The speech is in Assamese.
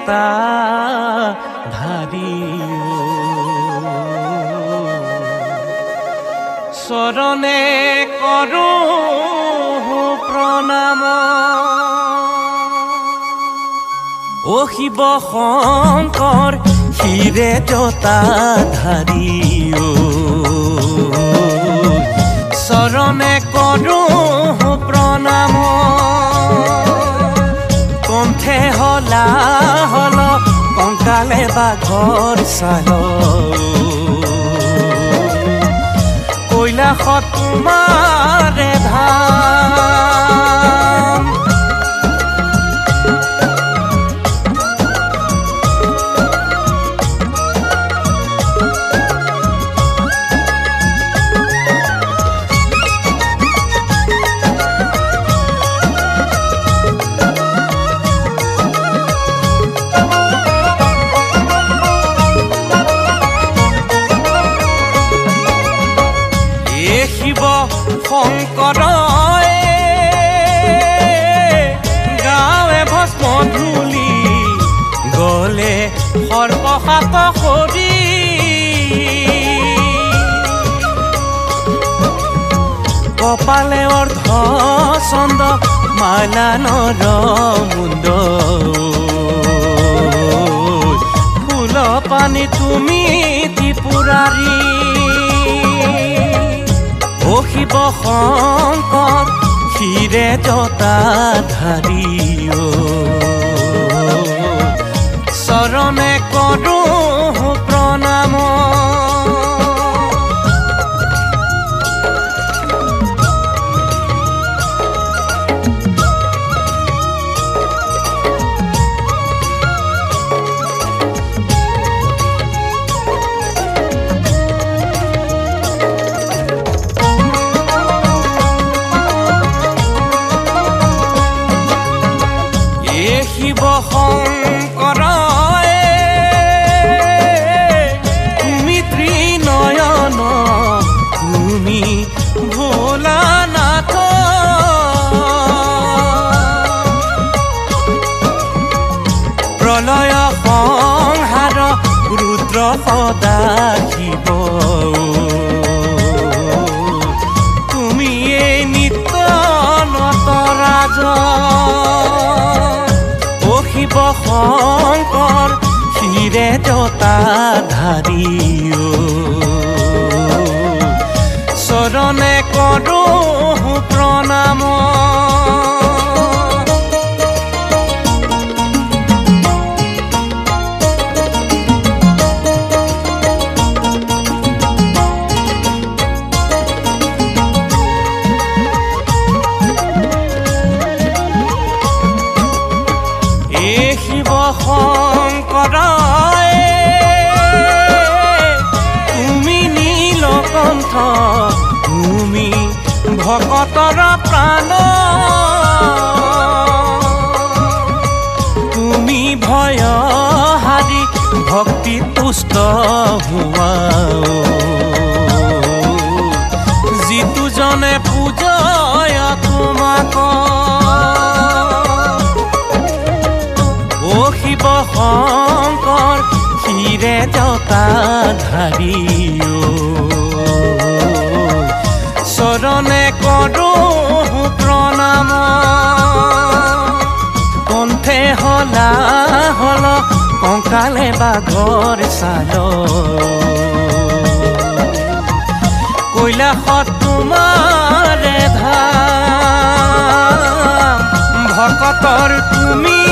জতা ধাৰি চৰণে কৰো প্ৰণাম ও শিৱ শংকৰ শিৰে জতা ধাৰি চৰণে কৰো প্ৰণাম কণ্ঠে হলা হল কংকালে বাঘৰ চাল কৈলাসত তোমাৰে ধাম শংকৰ গাঁৱে ভস্ম ধূলি গলে সৰ্বসাত কৰি কপালে অৰ্ধ চন্দ মালা নৰ মুণ্ড ফুল পানী তুমি ত্ৰিপুৰাৰী ও শিৱ শংকৰ শিৰে জতা ধাৰি চৰণে কৰো প্ৰণাম শিৱ শংকৰ তুমি ত্ৰিনয়ন তুমি ভোলানাথ প্ৰলয় সংহাৰ ৰুদ্ৰ সদা শিৱ তুমি এই নিত্য নটৰাজ শিৱ শংকৰ শিৰে জতা ধাৰি চৰণে কৰো প্ৰণাম শিৱ শংকৰ তুমি নীলকণ্ঠ তুমি ভকতৰ প্ৰাণ তুমি ভয় হাৰি ভক্তি তুষ্ট হোৱা যিটো জনে পূজয় তোমাক ও শিৱ শংকৰ শিৰে জতা ধাৰি চৰণে কৰো প্ৰণাম কণ্ঠে হলা হল কংকালে বাঘৰ চাল কৈলাসত তোমাৰে ধাম ভকতৰ তুমি